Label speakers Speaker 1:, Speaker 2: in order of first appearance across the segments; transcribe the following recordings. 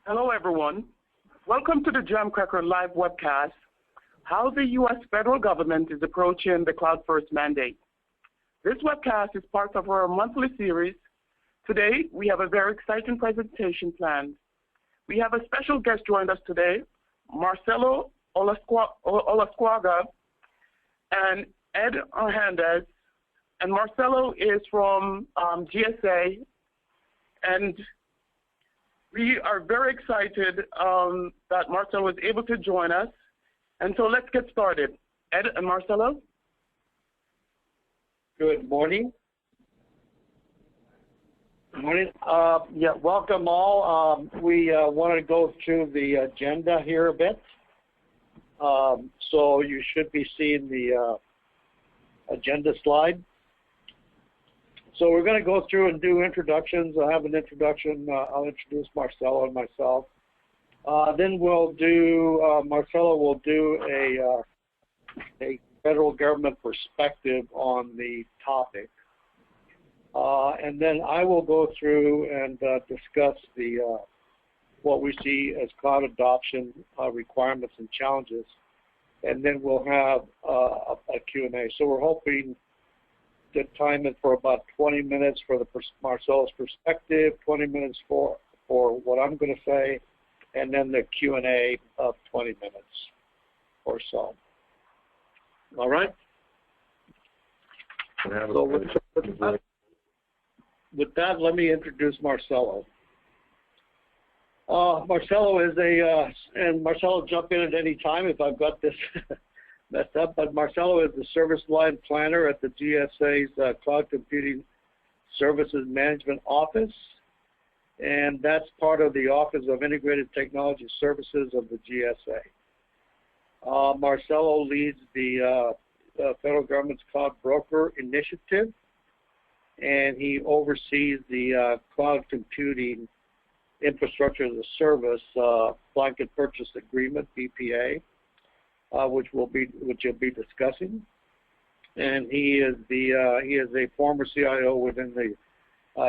Speaker 1: Hello, everyone. Welcome to the Jamcracker live webcast, How the U.S. Federal Government is Approaching the Cloud First Mandate. This webcast is part of our monthly series. Today, we have a very exciting presentation planned. We have a special guest joined us today, Marcelo Olascoaga and Ed Hernandez. And Marcelo is from GSA, and we are very excited that Marcelo was able to join us. And so let's get started. Ed and Marcelo?
Speaker 2: Good morning. Good morning. Welcome all. We want to go through the agenda here a bit. So you should be seeing the agenda slide. So we're going to go through and do introductions. I'll have an introduction. I'll introduce Marcelo and myself. Then we'll do, Marcelo will do a federal government perspective on the topic. And then I will go through and discuss the what we see as cloud adoption requirements and challenges. And then we'll have a Q&A. So we're hoping to time it for about 20 minutes for the Marcelo's perspective, 20 minutes for what I'm going to say, and then the Q&A of 20 minutes or so. All right? So with that, let me introduce Marcelo. Marcelo is and Marcelo, jump in at any time if I've got this messed up, but Marcelo is the service line planner at the GSA's Cloud Computing Services Management Office, and that's part of the Office of Integrated Technology Services of the GSA. Marcelo leads the federal government's Cloud Broker Initiative, and he oversees the Cloud Computing Infrastructure as a Service Blanket Purchase Agreement, BPA, which you'll be discussing. And he is a former CIO within the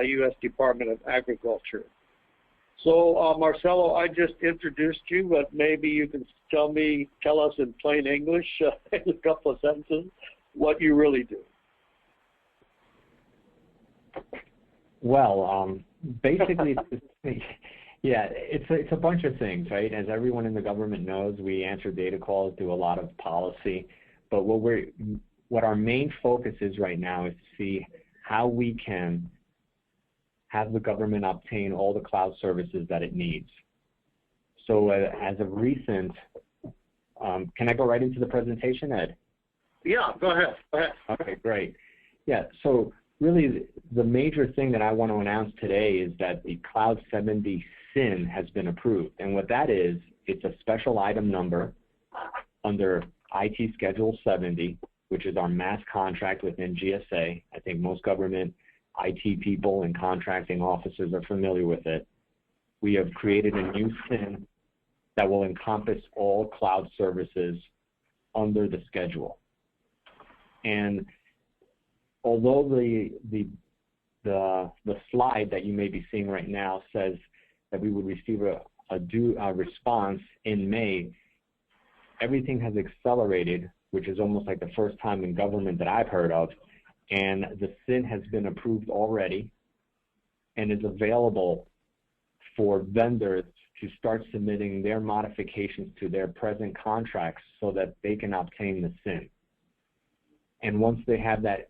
Speaker 2: U.S. Department of Agriculture. So Marcelo, I just introduced you, but maybe you can tell us in plain English, in a couple of sentences, what you really do.
Speaker 3: Well, basically, yeah, it's a bunch of things, right? As everyone in the government knows, we answer data calls, do a lot of policy, but what our main focus is right now is to see how we can have the government obtain all the cloud services that it needs. So as of recent, can I go right into the presentation, Ed?
Speaker 2: Yeah, go ahead.
Speaker 3: Okay, great. Yeah, so really the major thing that I want to announce today is that the Cloud 70 SIN has been approved. And what that is, it's a special item number under IT Schedule 70, which is our mass contract within GSA. I think most government IT people and contracting officers are familiar with it. We have created a new SIN that will encompass all cloud services under the schedule. And although the slide that you may be seeing right now says that we would receive a response in May, everything has accelerated, which is almost like the first time in government that I've heard of, and the SIN has been approved already and is available for vendors to start submitting their modifications to their present contracts so that they can obtain the SIN. And once they have that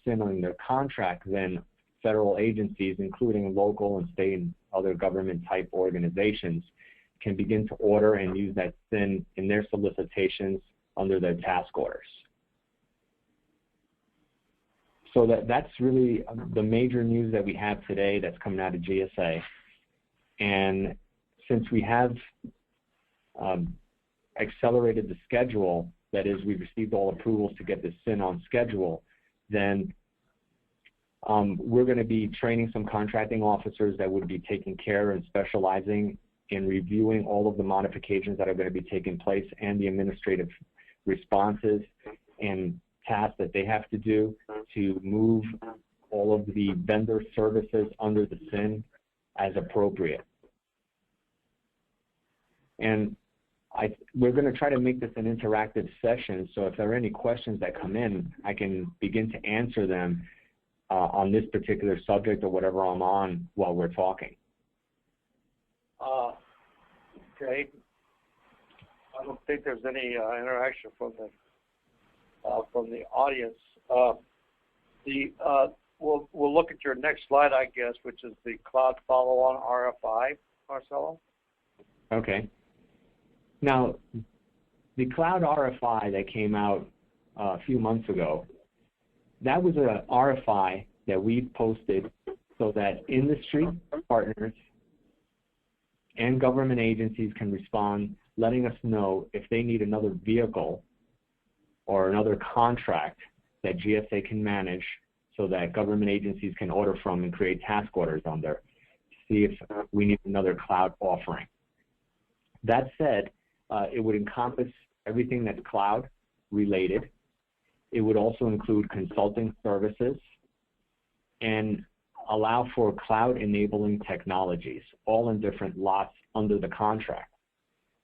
Speaker 3: SIN on their contract, then federal agencies, including local and state and other government type organizations, can begin to order and use that SIN in their solicitations under their task orders. So that's really the major news that we have today that's coming out of GSA. And since we have accelerated the schedule, that is, we've received all approvals to get the SIN on schedule, then we're going to be training some contracting officers that would be taking care and specializing in reviewing all of the modifications that are going to be taking place and the administrative responses and tasks that they have to do to move all of the vendor services under the SIN as appropriate. And we're going to try to make this an interactive session, so if there are any questions that come in, I can begin to answer them on this particular subject or whatever I'm on while we're talking.
Speaker 2: Okay. I don't think there's any interaction from the audience. We'll look at your next slide, I guess, which is the cloud follow-on RFI, Marcelo.
Speaker 3: Okay. Now, the cloud RFI that came out a few months ago, that was an RFI that we posted so that industry partners and government agencies can respond, letting us know if they need another vehicle or another contract that GSA can manage so that government agencies can order from and create task orders under to see if we need another cloud offering. That said, it would encompass everything that's cloud related. It would also include consulting services and allow for cloud enabling technologies, all in different lots under the contract.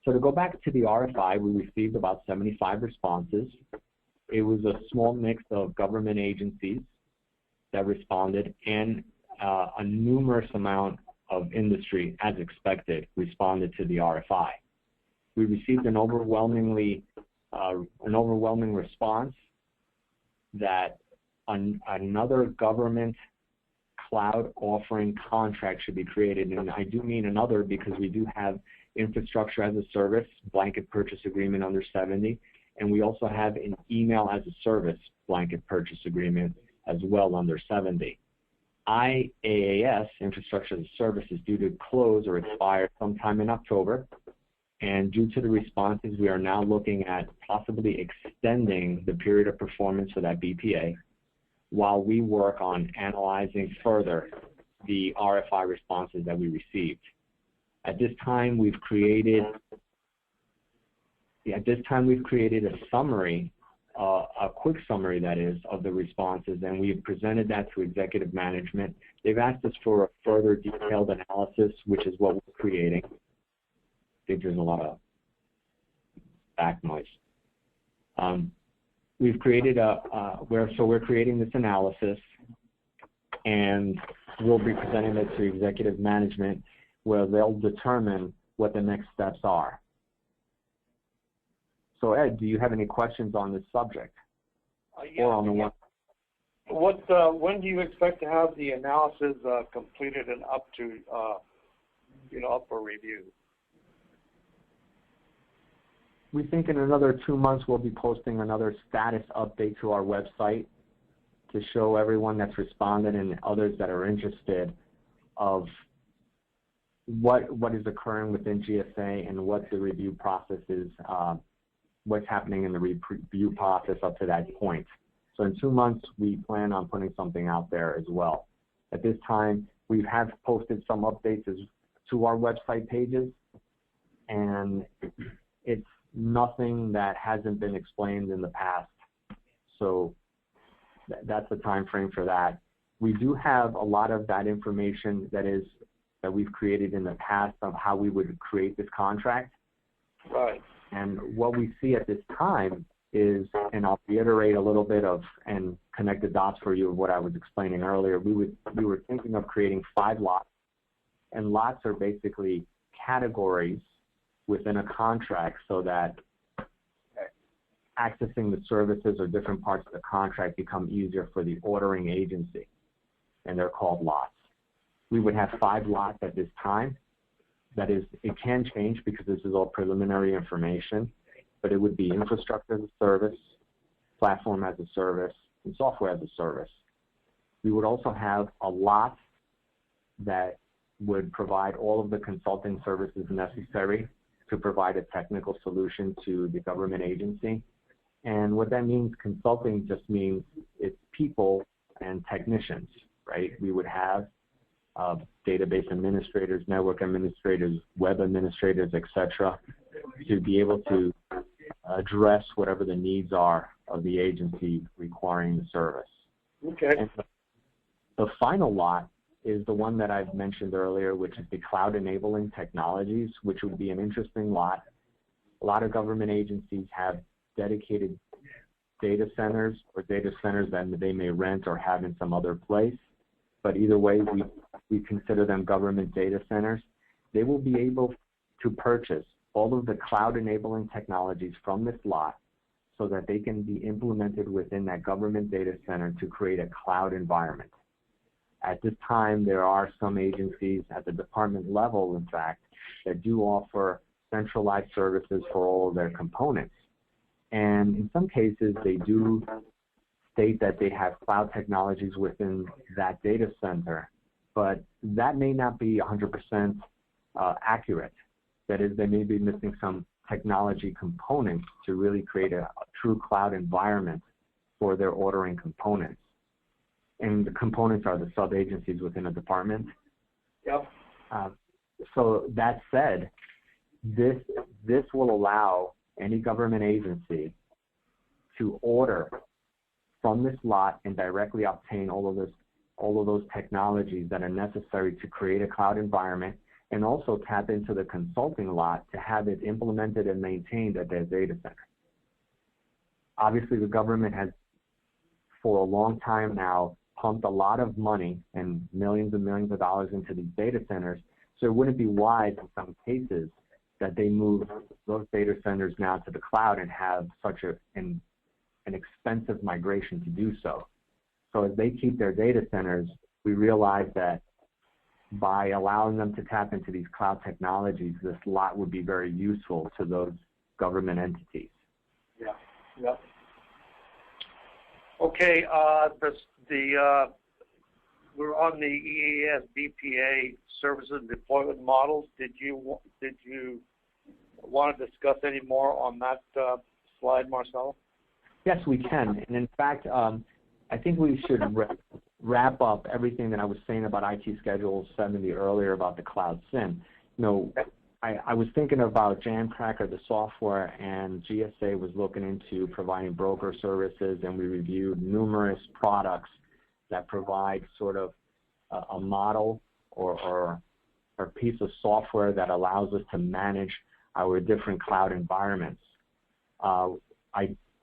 Speaker 3: So to go back to the RFI, we received about 75 responses. It was a small mix of government agencies that responded and a numerous amount of industry, as expected, responded to the RFI. We received an overwhelming response that another government cloud offering contract should be created, and I do mean another because we do have infrastructure as a service, blanket purchase agreement under 70, and we also have an email as a service blanket purchase agreement as well under 70. IaaS, infrastructure as a service, is due to close or expire sometime in October, and due to the responses, we are now looking at possibly extending the period of performance for that BPA while we work on analyzing further the RFI responses that we received. At this time, we've created a summary, a quick summary, that is, of the responses, and we've presented that to executive management. They've asked us for a further detailed analysis, which is what we're creating. I think there's a lot of back noise. We've created we're creating this analysis, and we'll be presenting it to executive management, where they'll determine what the next steps are. So Ed, do you have any questions on this subject?
Speaker 2: Yeah,
Speaker 3: or on the one?
Speaker 2: When do you expect to have the analysis completed and up to, up for review?
Speaker 3: We think in another 2 months we'll be posting another status update to our website to show everyone that's responded and others that are interested of what is occurring within GSA and what the review process is, what's happening in the review process up to that point. So in 2 months, we plan on putting something out there as well. At this time, we have posted some updates to our website pages, and it's nothing that hasn't been explained in the past. So that's the time frame for that. We do have a lot of that information that we've created in the past of how we would create this contract.
Speaker 2: Right.
Speaker 3: And what we see at this time is, and I'll reiterate a little bit of and connect the dots for you of what I was explaining earlier, we were thinking of creating 5 lots, and lots are basically categories within a contract so that accessing the services or different parts of the contract become easier for the ordering agency, and they're called lots. We would have 5 lots at this time. That is, it can change because this is all preliminary information, but it would be infrastructure as a service, platform as a service, and software as a service. We would also have a lot that would provide all of the consulting services necessary to provide a technical solution to the government agency. And what that means, consulting just means it's people and technicians, right? We would have database administrators, network administrators, web administrators, etc., to be able to address whatever the needs are of the agency requiring the service.
Speaker 2: Okay.
Speaker 3: And the final lot is the one that I've mentioned earlier, which is the cloud enabling technologies, which would be an interesting lot. A lot of government agencies have dedicated data centers or data centers that they may rent or have in some other place. But either way, we consider them government data centers. They will be able to purchase all of the cloud enabling technologies from this lot so that they can be implemented within that government data center to create a cloud environment. At this time, there are some agencies at the department level, in fact, that do offer centralized services for all of their components. And in some cases, they do state that they have cloud technologies within that data center, but that may not be 100% accurate. That is, they may be missing some technology components to really create a true cloud environment for their ordering components. And the components are the sub-agencies within a department.
Speaker 2: Yep.
Speaker 3: So that said, this will allow any government agency to order from this lot and directly obtain all of those technologies that are necessary to create a cloud environment, and also tap into the consulting lot to have it implemented and maintained at their data center. Obviously, the government has, for a long time now, pumped a lot of money and millions of dollars into these data centers, so it wouldn't be wise in some cases that they move those data centers now to the cloud and have such an expensive migration to do so. So as they keep their data centers, we realize that by allowing them to tap into these cloud technologies, this lot would be very useful to those government entities.
Speaker 2: Yeah, yeah. Okay, we're on the EAS BPA services deployment models. Did you want to discuss any more on that slide, Marcelo?
Speaker 3: Yes, we can. And in fact, I think we should wrap up everything that I was saying about IT Schedule 70 earlier about the Cloud SIM. You know, I was thinking about Jamcracker, the software, and GSA was looking into providing broker services, and we reviewed numerous products that provide sort of a model or a piece of software that allows us to manage our different cloud environments.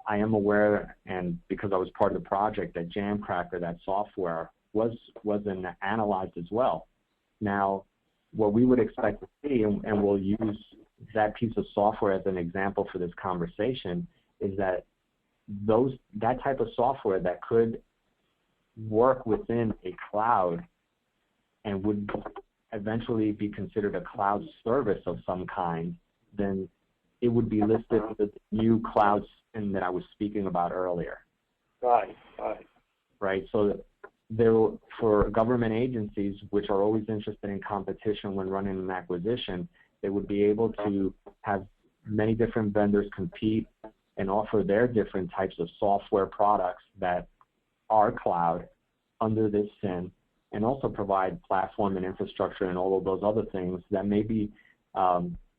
Speaker 3: I am aware, and because I was part of the project, that Jamcracker, that software, was analyzed as well. Now, what we would expect to see, and we'll use that piece of software as an example for this conversation, is that that type of software that could work within a cloud and would eventually be considered a cloud service of some kind, then it would be listed with the new cloud SIM that I was speaking about earlier.
Speaker 2: Right.
Speaker 3: Right. So for government agencies, which are always interested in competition when running an acquisition, they would be able to have many different vendors compete and offer their different types of software products that are cloud under this SIM, and also provide platform and infrastructure and all of those other things that may be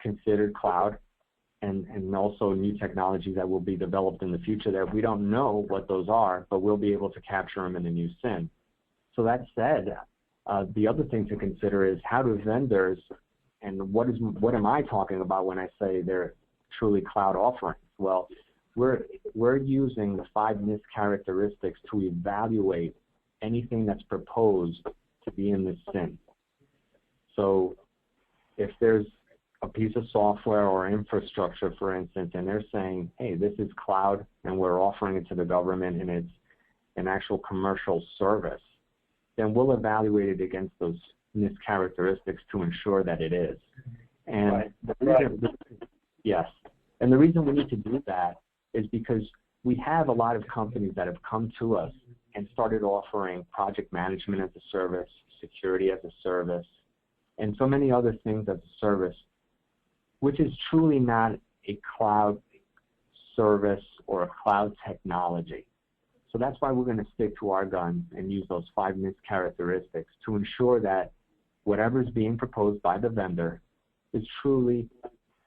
Speaker 3: considered cloud, and also new technologies that will be developed in the future that we don't know what those are, but we'll be able to capture them in the new SIM. So that said, the other thing to consider is how do vendors, and what am I talking about when I say they're truly cloud offerings? Well, we're using the 5 NIST characteristics to evaluate anything that's proposed to be in this SIM. So if there's a piece of software or infrastructure, for instance, and they're saying, hey, this is cloud and we're offering it to the government and it's an actual commercial service, then we'll evaluate it against those NIST characteristics to ensure that it is. And yes, and the reason we need to do that is because we have a lot of companies that have come to us and started offering project management as a service, security as a service, and so many other things as a service, which is truly not a cloud service or a cloud technology. So that's why we're going to stick to our guns and use those 5 NIST characteristics to ensure that whatever is being proposed by the vendor is truly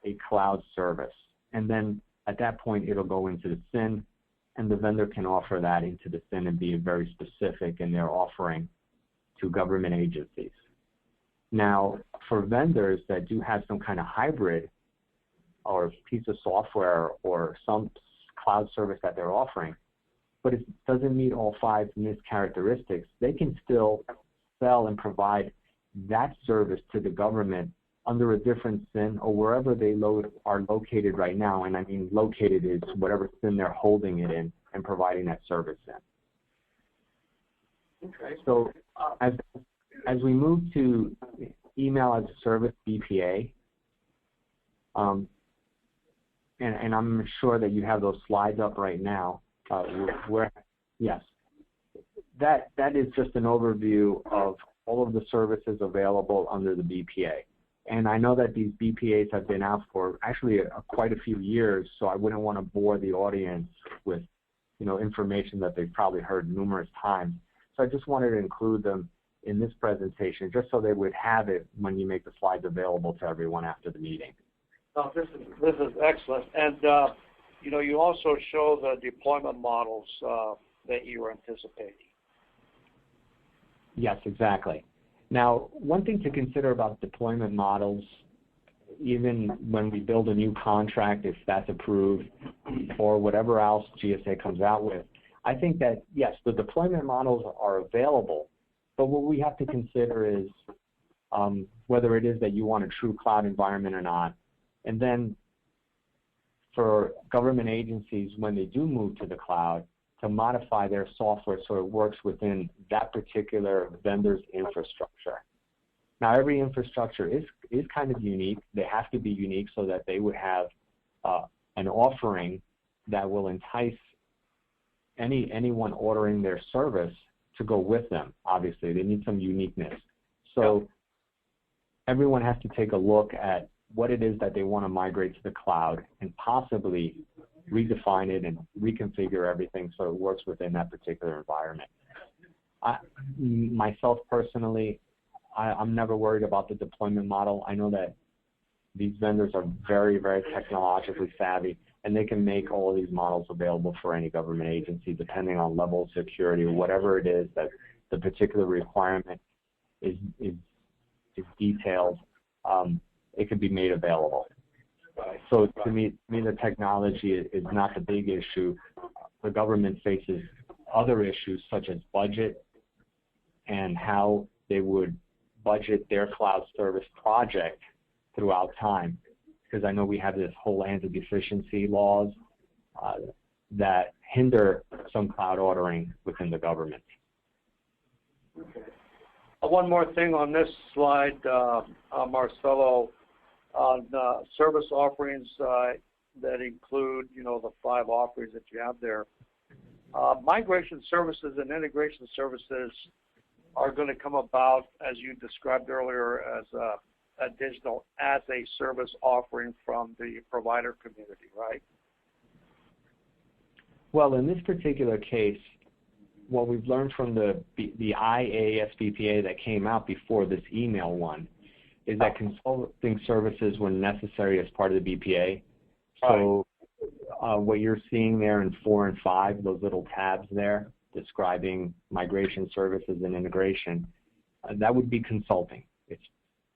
Speaker 3: a cloud service. And then at that point, it'll go into the SIM, and the vendor can offer that into the SIM and be very specific in their offering to government agencies. Now, for vendors that do have some kind of hybrid or piece of software or some cloud service that they're offering, but it doesn't meet all 5 NIST characteristics, they can still sell and provide that service to the government under a different SIN or wherever they are located right now. And I mean located is whatever SIN they're holding it in and providing that service in.
Speaker 2: Okay.
Speaker 3: So as we move to email as a service, BPA, and I'm sure that you have those slides up right now. Yes, that is just an overview of all of the services available under the BPA. And I know that these BPAs have been out for actually quite a few years, so I wouldn't want to bore the audience with, information that they've probably heard numerous times. So I just wanted to include them in this presentation, just so they would have it when you make the slides available to everyone after the meeting.
Speaker 2: Oh, this is excellent. And, you also show the deployment models that you were anticipating.
Speaker 3: Yes, exactly. Now, one thing to consider about deployment models, even when we build a new contract, if that's approved, or whatever else GSA comes out with, I think that, yes, the deployment models are available, but what we have to consider is whether it is that you want a true cloud environment or not. And then for government agencies, when they do move to the cloud, to modify their software so it works within that particular vendor's infrastructure. Now, every infrastructure is kind of unique. They have to be unique so that they would have an offering that will entice anyone ordering their service to go with them. Obviously, they need some uniqueness. So everyone has to take a look at what it is that they want to migrate to the cloud and possibly redefine it and reconfigure everything so it works within that particular environment. Myself personally, I'm never worried about the deployment model. I know that these vendors are very, very technologically savvy, and they can make all of these models available for any government agency depending on level of security or whatever it is that the particular requirement is detailed. It can be made available. So to me, the technology is not the big issue. The government faces other issues such as budget and how they would budget their cloud service project throughout time. Because I know we have this whole anti-deficiency laws that hinder some cloud ordering within the government.
Speaker 2: Okay. One more thing on this slide, Marcelo, on service offerings that include, the 5 offerings that you have there. Migration services and integration services are going to come about, as you described earlier, as additional as a service offering from the provider community, right?
Speaker 3: Well, in this particular case, what we've learned from the IASBPA that came out before this email one is that consulting services were necessary as part of the BPA. So what you're seeing there in 4 and 5, those little tabs there describing migration services and integration, that would be consulting.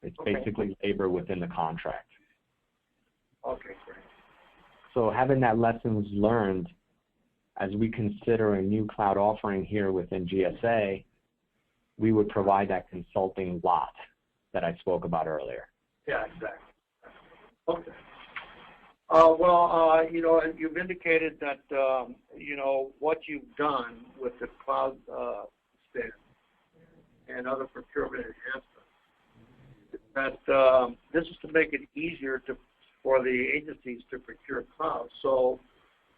Speaker 3: It's basically labor within the contract.
Speaker 2: Okay, great.
Speaker 3: So having that lessons learned as we consider a new cloud offering here within GSA, we would provide that consulting lot that I spoke about earlier.
Speaker 2: Yeah, exactly. Okay. And you've indicated that, what you've done with the cloud spend and other procurement enhancements, that this is to make it easier for the agencies to procure cloud. So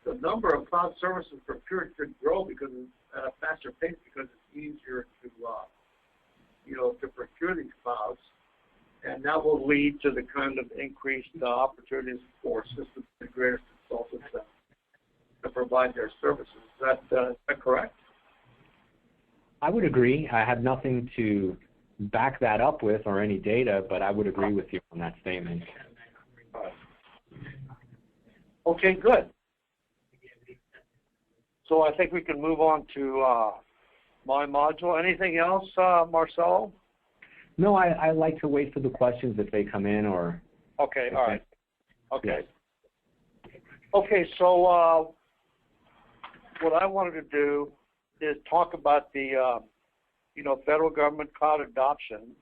Speaker 2: the number of cloud services procured could grow because at a faster pace because it's easier to procure these clouds, and that will lead to the kind of increased opportunities for system integrators, consultants to provide their services. Is that correct?
Speaker 3: I would agree. I have nothing to back that up with or any data, but I would agree with you on that statement.
Speaker 2: Okay, good. So I think we can move on to my module. Anything else, Marcelo?
Speaker 3: No, I like to wait for the questions if they come in or.
Speaker 2: Okay, all right. Okay.
Speaker 3: Yes.
Speaker 2: Okay, so what I wanted to do is talk about the, federal government cloud adoption,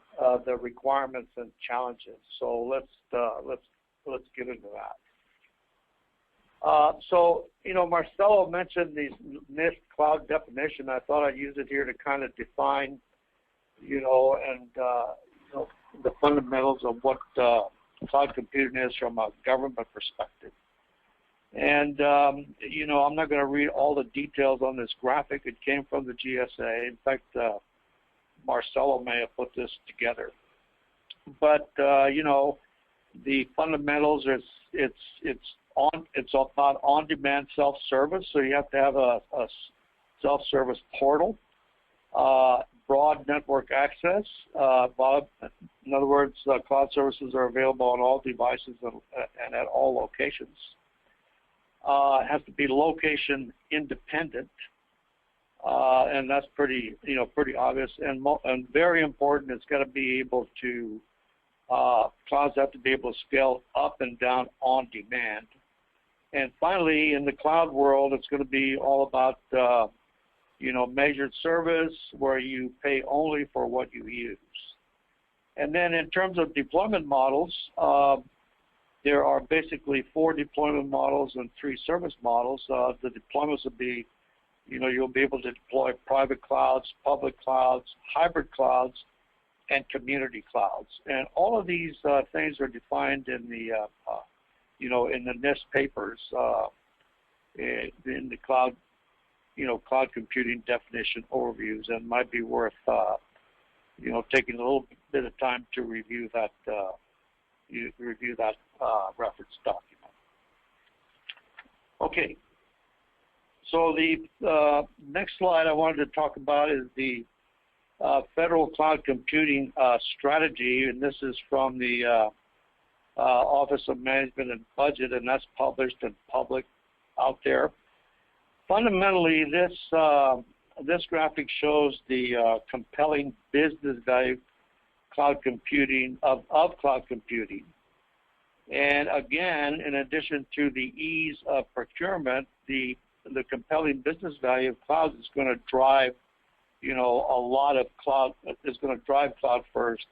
Speaker 2: the requirements and challenges. So let's get into that. Marcelo mentioned these NIST cloud definition. I thought I'd use it here to kind of define, the fundamentals of what cloud computing is from a government perspective. And, I'm not going to read all the details on this graphic. It came from the GSA. In fact, Marcelo may have put this together. But, the fundamentals is it's about on-demand self-service. So you have to have a self-service portal, broad network access. In other words, cloud services are available on all devices and at all locations. It has to be location independent, and that's pretty obvious. And very important, it's got to be able to clouds have to be able to scale up and down on demand. And finally, in the cloud world, it's going to be all about measured service where you pay only for what you use. And then in terms of deployment models, there are basically 4 deployment models and 3 service models. The deployments will be, you'll be able to deploy private clouds, public clouds, hybrid clouds, and community clouds. And all of these things are defined in the, in the NIST papers, in the cloud, cloud computing definition overviews, and might be worth, taking a little bit of time to review that, reference document. Okay. So the next slide I wanted to talk about is the federal cloud computing strategy, and this is from the Office of Management and Budget, and that's published and public out there. Fundamentally, this graphic shows the compelling business value cloud computing of cloud computing. And again, in addition to the ease of procurement, the compelling business value of clouds is going to drive, a lot of cloud, is going to drive cloud first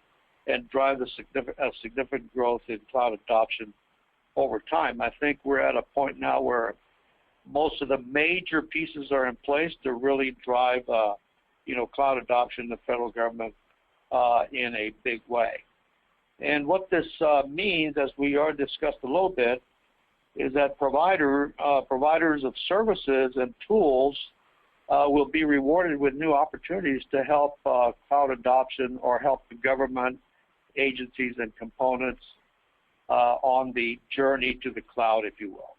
Speaker 2: and drive the significant growth in cloud adoption over time. I think we're at a point now where most of the major pieces are in place to really drive, cloud adoption in the federal government in a big way. And what this means, as we already discussed a little bit, is that providers of services and tools will be rewarded with new opportunities to help cloud adoption or help the government agencies and components on the journey to the cloud, if you will.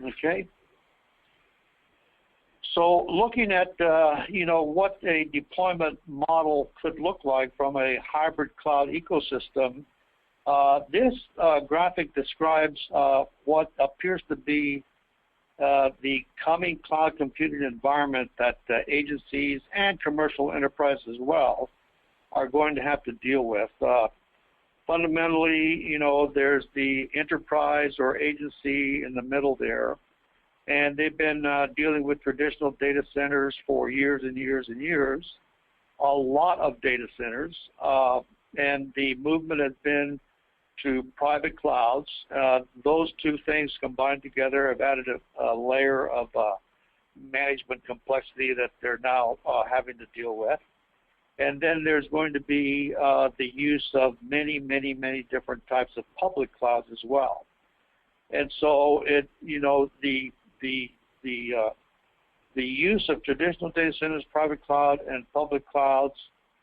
Speaker 2: Okay. So looking at, what a deployment model could look like from a hybrid cloud ecosystem, this graphic describes what appears to be the coming cloud computing environment that agencies and commercial enterprise as well are going to have to deal with. Fundamentally, there's the enterprise or agency in the middle there, and they've been dealing with traditional data centers for years and years and years, a lot of data centers, and the movement has been to private clouds. Those two things combined together have added a layer of management complexity that they're now having to deal with. And then there's going to be the use of many, many, many different types of public clouds as well. And so the use of traditional data centers, private cloud, and public clouds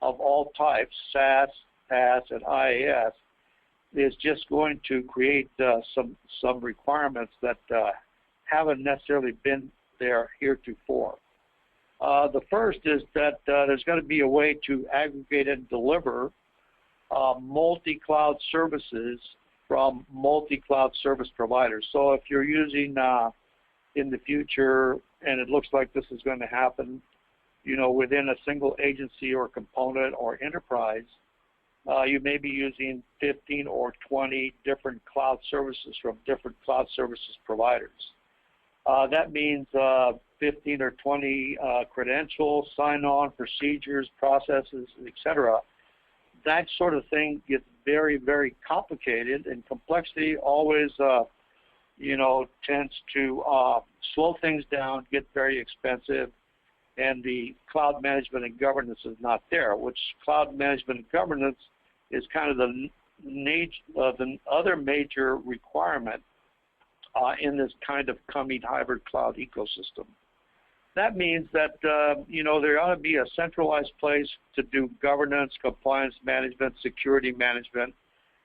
Speaker 2: of all types, SaaS, PaaS, and IaaS, is just going to create some requirements that haven't necessarily been there heretofore. The first is that there's got to be a way to aggregate and deliver multi-cloud services from multi-cloud service providers. So if you're using in the future and it looks like this is going to happen, within a single agency or component or enterprise, you may be using 15 or 20 different cloud services from different cloud services providers. That means 15 or 20 credentials, sign-on, procedures, processes, etc. That sort of thing gets very, very complicated, and complexity always, tends to slow things down, get very expensive, and the cloud management and governance is not there, which cloud management and governance is kind of the other major requirement in this kind of coming hybrid cloud ecosystem. That means that, there ought to be a centralized place to do governance, compliance management, security management,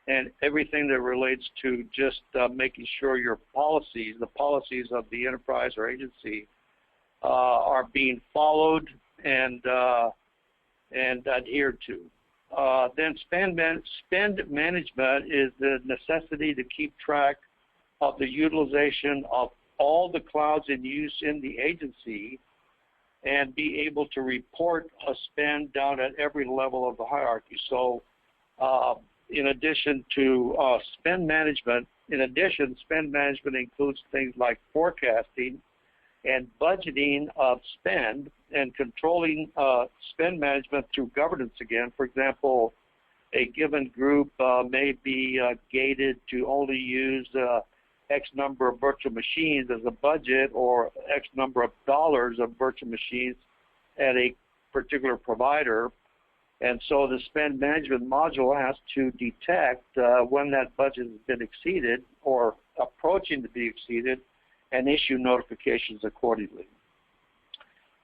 Speaker 2: and everything that relates to just making sure your policies, the policies of the enterprise or agency, are being followed and adhered to. Then spend management is the necessity to keep track of the utilization of all the clouds in use in the agency and be able to report a spend down at every level of the hierarchy. So in addition to spend management includes things like forecasting and budgeting of spend and controlling spend management through governance again. For example, a given group may be gated to only use X number of virtual machines as a budget, or X number of dollars of virtual machines at a particular provider. And so the spend management module has to detect when that budget has been exceeded or approaching to be exceeded and issue notifications accordingly.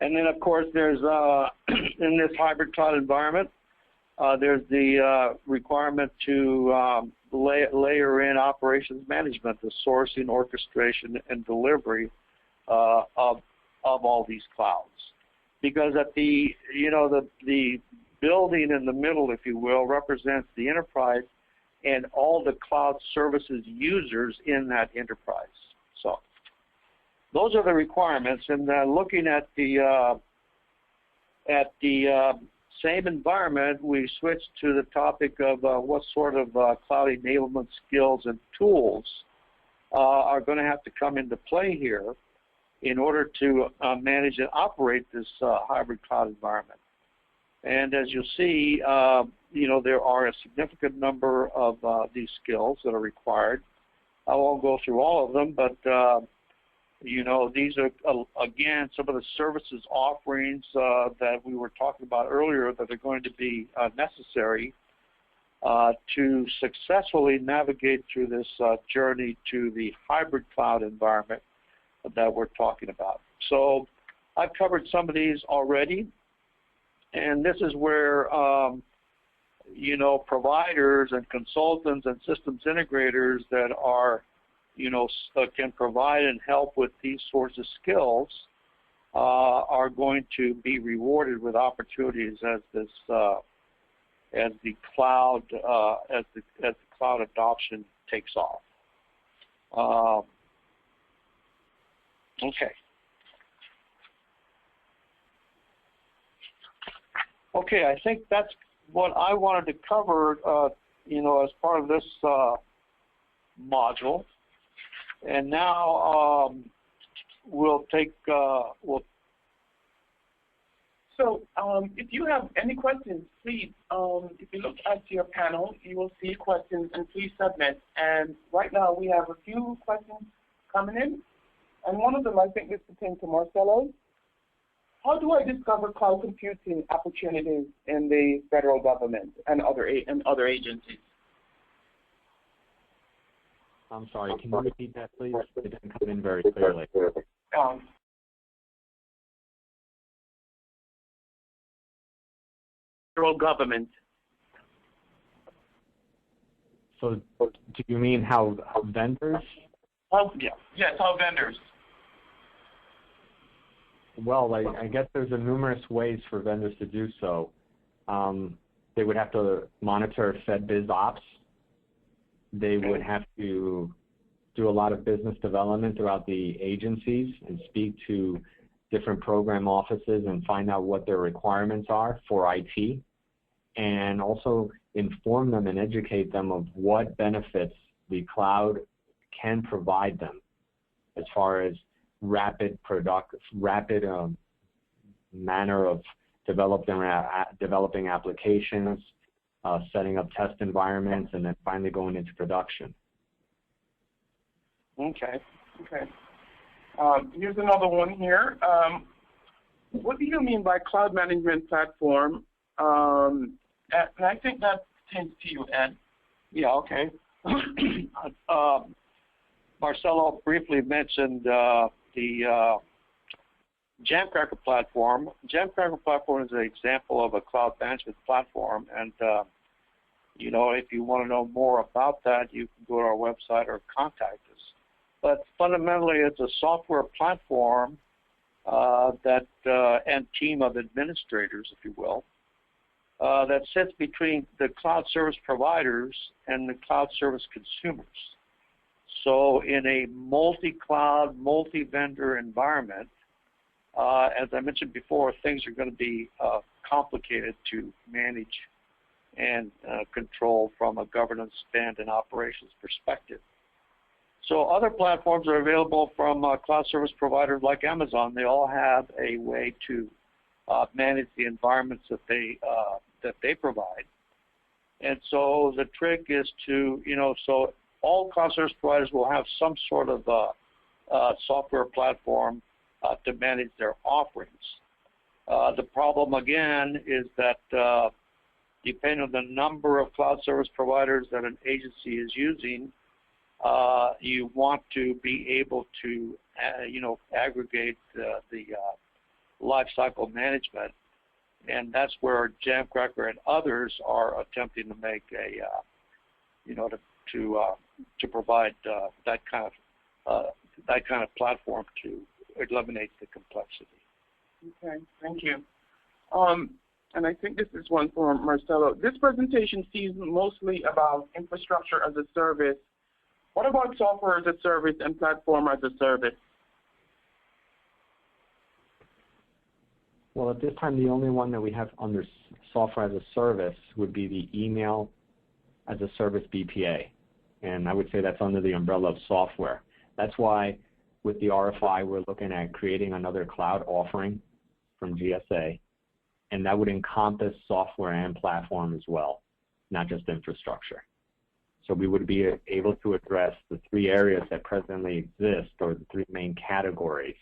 Speaker 2: And then, of course, there's, in this hybrid cloud environment, there's the requirement to layer in operations management, the sourcing, orchestration, and delivery of all these clouds. Because at the building in the middle, if you will, represents the enterprise and all the cloud services users in that enterprise. So those are the requirements. And looking at the same environment, we switched to the topic of what sort of cloud enablement skills and tools are going to have to come into play here in order to manage and operate this hybrid cloud environment. And as you'll see, there are a significant number of these skills that are required. I won't go through all of them, but these are, again, some of the services offerings that we were talking about earlier that are going to be necessary to successfully navigate through this journey to the hybrid cloud environment that we're talking about. So I've covered some of these already, and this is where providers and consultants and systems integrators that are can provide and help with these sorts of skills are going to be rewarded with opportunities as this as the cloud adoption takes off. Okay. Okay, I think that's what I wanted to cover, as part of this module. And now we'll take,
Speaker 1: So if you have any questions, please, if you look at your panel, you will see questions, and please submit. And right now we have a few questions coming in. And one of them, I think, is pertaining to Marcelo. How do I discover cloud computing opportunities in the federal government and other agencies?
Speaker 3: I'm sorry, can you repeat that, please? It didn't come in very clearly.
Speaker 1: Federal government.
Speaker 3: So do you mean how vendors?
Speaker 1: Yes, how vendors.
Speaker 3: Well, I guess there's numerous ways for vendors to do so. They would have to monitor FedBiz ops. They would have to do a lot of business development throughout the agencies and speak to different program offices and find out what their requirements are for IT, and also inform them and educate them of what benefits the cloud can provide them as far as rapid manner of developing applications, setting up test environments, and then finally going into production.
Speaker 1: Okay. Here's another one here. What do you mean by cloud management platform? And I think that pertains to you, Ed.
Speaker 2: Yeah, okay. Marcelo briefly mentioned the Jamcracker platform. Jamcracker platform is an example of a cloud management platform, and you know, if you want to know more about that, you can go to our website or contact us. But fundamentally, it's a software platform and team of administrators, if you will, that sits between the cloud service providers and the cloud service consumers. So in a multi-cloud, multi-vendor environment, as I mentioned before, things are going to be complicated to manage and control from a governance, spend, and operations perspective. So other platforms are available from cloud service providers like Amazon. They all have a way to manage the environments that they provide. And so the trick is to, you know, so all cloud service providers will have some sort of software platform to manage their offerings. The problem, again, is that depending on the number of cloud service providers that an agency is using, you want to be able to, you know, aggregate the lifecycle management, and that's where Jamcracker and others are attempting to make a, you know, to provide that kind of platform to eliminate the complexity.
Speaker 1: Okay, thank you. And I think this is one for Marcelo. This presentation seems mostly about infrastructure as a service. What about software as a service and platform as a service?
Speaker 3: Well, at this time, the only one that we have under software as a service would be the email as a service BPA. And I would say that's under the umbrella of software. That's why with the RFI, we're looking at creating another cloud offering from GSA. And that would encompass software and platform as well, not just infrastructure. So we would be able to address the three areas that presently exist, or the three main categories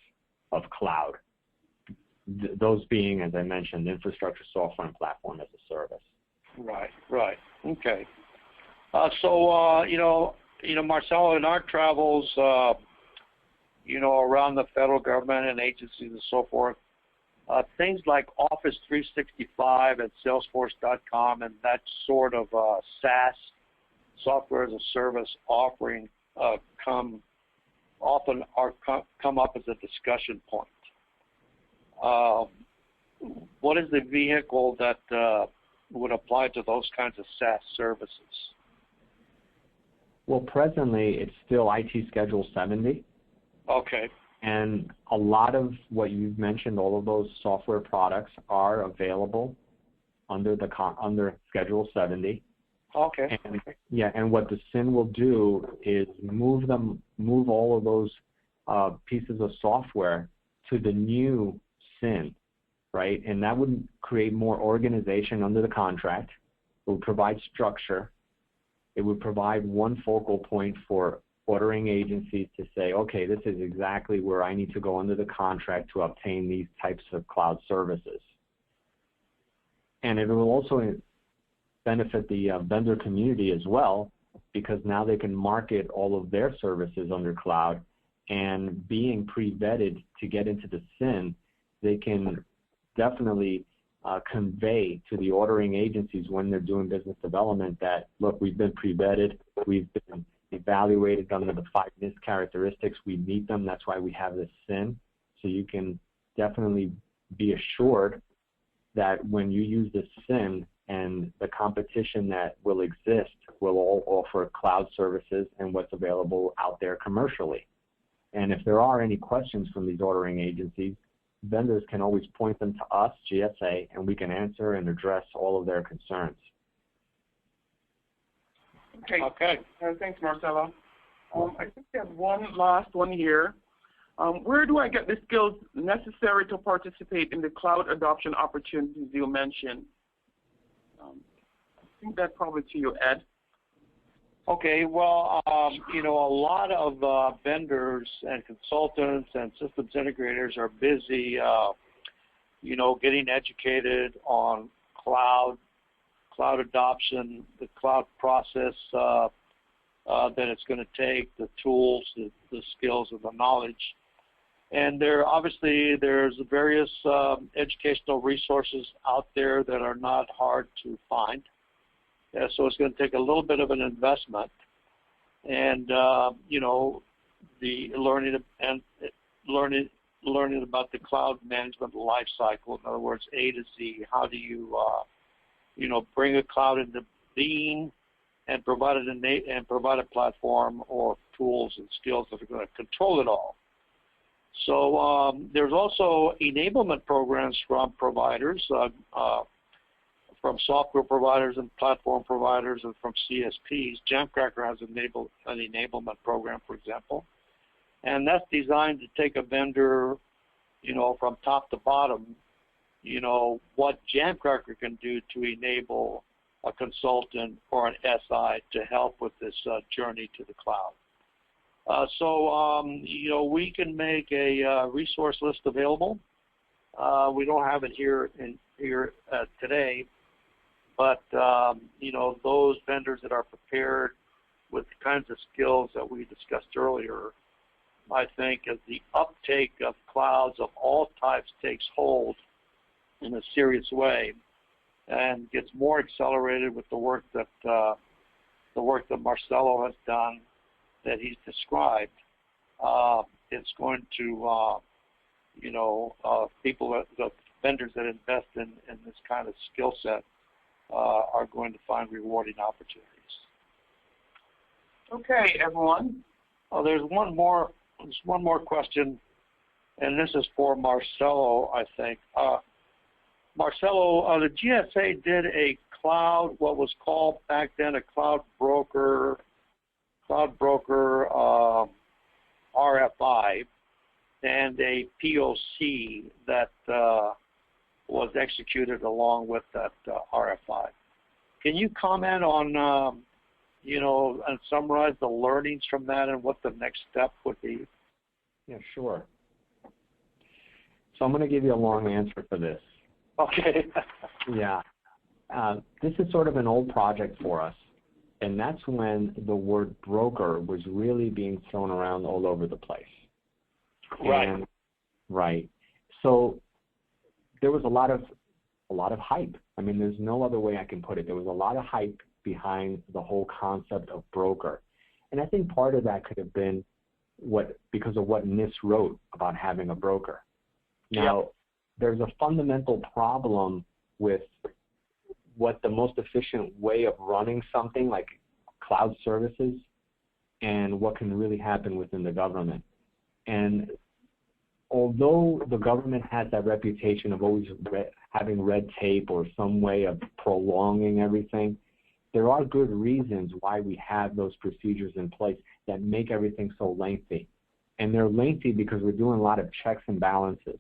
Speaker 3: of cloud. Those being, as I mentioned, infrastructure, software, and platform as a service.
Speaker 2: Right. Okay. You know, Marcelo, in our travels, you know, around the federal government and agencies and so forth, things like Office 365 and Salesforce.com and that sort of SaaS, software as a service offering, come up as a discussion point. What is the vehicle that would apply to those kinds of SaaS services?
Speaker 3: Well, presently, it's still IT Schedule 70.
Speaker 2: Okay.
Speaker 3: And a lot of what you've mentioned, all of those software products are available under Schedule 70.
Speaker 2: Okay.
Speaker 3: And, yeah, and what the SIN will do is move all of those pieces of software to the new SIN, right? And that would create more organization under the contract. It would provide structure. It would provide one focal point for ordering agencies to say, okay, this is exactly where I need to go under the contract to obtain these types of cloud services. And it will also benefit the vendor community as well, because now they can market all of their services under cloud, and being pre-vetted to get into the SIN, they can definitely convey to the ordering agencies when they're doing business development that, look, we've been pre-vetted, we've been evaluated under the 5 NIST characteristics, we meet them, that's why we have this SIN. So you can definitely be assured that when you use this SIN, and the competition that will exist will all offer cloud services and what's available out there commercially. And if there are any questions from these ordering agencies, vendors can always point them to us, GSA, and we can answer and address all of their concerns.
Speaker 1: Okay. Thanks, Marcelo. I think we have one last one here. Where do I get the skills necessary to participate in the cloud adoption opportunities you mentioned? I think that's probably to you, Ed.
Speaker 2: Okay, well, you know, a lot of vendors and consultants and systems integrators are busy, you know, getting educated on cloud adoption, the cloud process that it's going to take, the tools, the skills, and the knowledge. And there's various educational resources out there that are not hard to find. So it's going to take a little bit of an investment, and you know, the learning about the cloud management life cycle. In other words, A to Z. How do you you know, bring a cloud into being and provide a platform or tools and skills that are going to control it all. So there's also enablement programs from providers. From software providers and platform providers and from CSPs. Jamcracker has an enablement program, for example, and that's designed to take a vendor, you know, from top to bottom, you know, what Jamcracker can do to enable a consultant or an SI to help with this journey to the cloud. So, you know, we can make a resource list available. We don't have it here today. But, you know, those vendors that are prepared with the kinds of skills that we discussed earlier, I think as the uptake of clouds of all types takes hold in a serious way and gets more accelerated with the work that Marcelo has done, that he's described, it's going to, you know, the vendors that invest in this kind of skill set are going to find rewarding opportunities.
Speaker 1: Okay, everyone.
Speaker 2: Oh, there's one more question, and this is for Marcelo, I think. Marcelo, the GSA did a cloud, what was called back then a cloud broker RFI, and a POC that was executed along with that RFI. Can you comment on, you know, and summarize the learnings from that and what the next step would be?
Speaker 3: Yeah, sure. So I'm going to give you a long answer for this.
Speaker 2: Okay.
Speaker 3: Yeah. This is sort of an old project for us, and that's when the word broker was really being thrown around all over the place.
Speaker 2: Right.
Speaker 3: Right. So there was a lot of hype. I mean, there's no other way I can put it. There was a lot of hype behind the whole concept of broker. And I think part of that could have been because of what NIST wrote about having a broker. Now, there's a fundamental problem with what the most efficient way of running something like cloud services and what can really happen within the government. And although the government has that reputation of always having red tape or some way of prolonging everything, there are good reasons why we have those procedures in place that make everything so lengthy. And they're lengthy because we're doing a lot of checks and balances.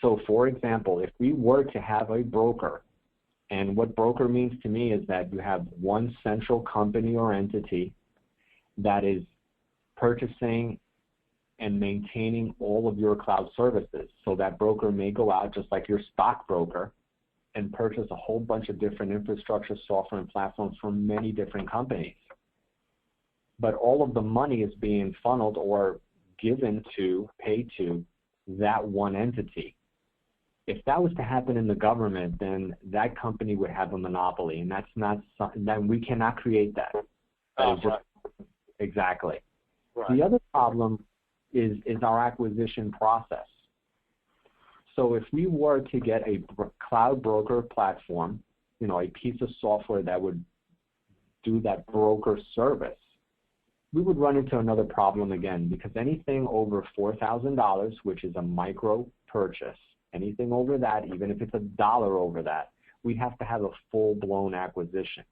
Speaker 3: So, for example, if we were to have a broker, and what broker means to me is that you have one central company or entity that is purchasing and maintaining all of your cloud services. So that broker may go out just like your stockbroker and purchase a whole bunch of different infrastructure, software, and platforms from many different companies. But all of the money is being funneled or given to, paid to, that one entity. If that was to happen in the government, then that company would have a monopoly, and that's not something, then we cannot create that. Exactly. Right. The other problem is our acquisition process. So if we were to get a cloud broker platform, you know, a piece of software that would do that broker service, we would run into another problem again, because anything over $4,000, which is a micro purchase, anything over that, even if it's $1 over that, we have to have a full-blown acquisition.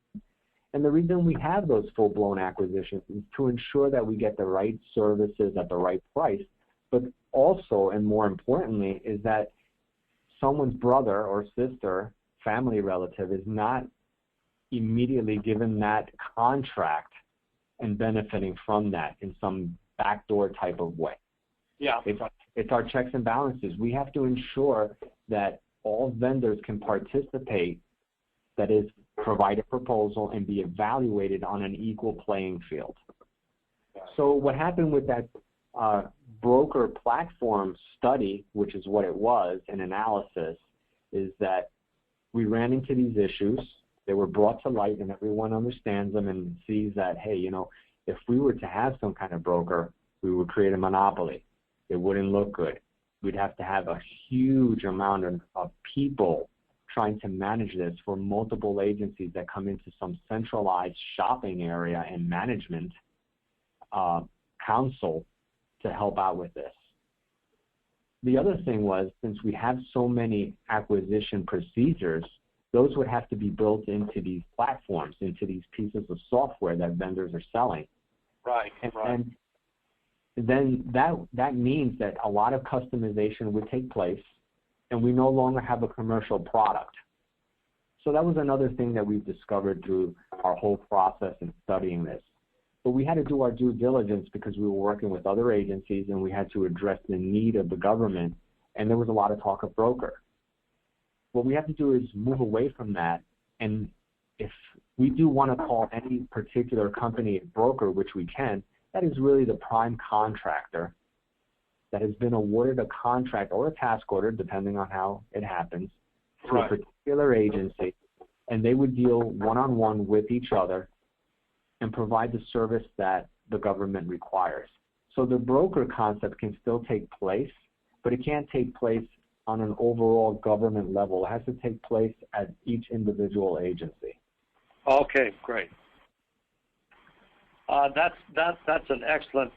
Speaker 3: And the reason we have those full-blown acquisitions is to ensure that we get the right services at the right price, but also, and more importantly, is that someone's brother or sister, family relative, is not immediately given that contract and benefiting from that in some backdoor type of way.
Speaker 2: Yeah.
Speaker 3: It's our checks and balances. We have to ensure that all vendors can participate, that is, provide a proposal and be evaluated on an equal playing field. So what happened with that broker platform study, which is what it was, an analysis, is that we ran into these issues. They were brought to light, and everyone understands them and sees that, hey, you know, if we were to have some kind of broker, we would create a monopoly. It wouldn't look good. We'd have to have a huge amount of people trying to manage this for multiple agencies that come into some centralized shopping area and management council to help out with this. The other thing was, since we have so many acquisition procedures, those would have to be built into these platforms, into these pieces of software that vendors are selling.
Speaker 2: Right,
Speaker 3: and then that means that a lot of customization would take place, and we no longer have a commercial product. So that was another thing that we've discovered through our whole process in studying this. But we had to do our due diligence because we were working with other agencies, and we had to address the need of the government, and there was a lot of talk of broker. What we have to do is move away from that, and if we do want to call any particular company a broker, which we can, that is really the prime contractor that has been awarded a contract or a task order, depending on how it happens, to a particular agency, and they would deal one-on-one with each other and provide the service that the government requires. So the broker concept can still take place, but it can't take place on an overall government level. It has to take place at each individual agency.
Speaker 2: Okay, great. That's an excellent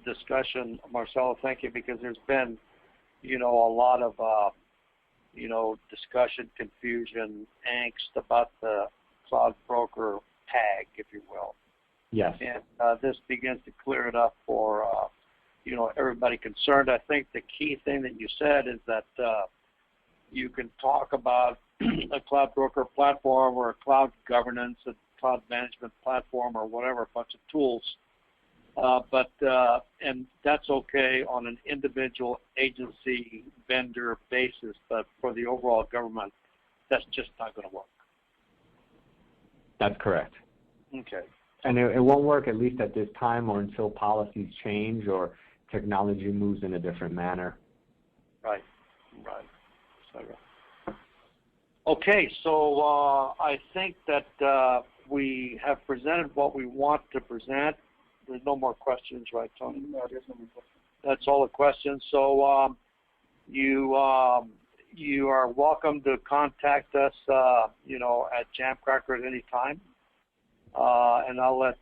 Speaker 2: discussion, Marcelo. Thank you, because there's been, you know, a lot of, you know, discussion, confusion, angst about the cloud broker tag, if you will.
Speaker 3: Yes.
Speaker 2: And this begins to clear it up for, you know, everybody concerned. I think the key thing that you said is that you can talk about a cloud broker platform or a cloud governance, a cloud management platform, or whatever, a bunch of tools. And that's okay on an individual agency vendor basis, but for the overall government, that's just not going to work.
Speaker 3: That's correct.
Speaker 2: Okay.
Speaker 3: And it won't work, at least at this time, or until policies change or technology moves in a different manner.
Speaker 2: Right. Okay, so I think that we have presented what we want to present. There's no more questions, right, Tony?
Speaker 1: No, there's no more questions. That's
Speaker 2: all the questions. So you are welcome to contact us, you know, at Jamcracker at any time. And I'll let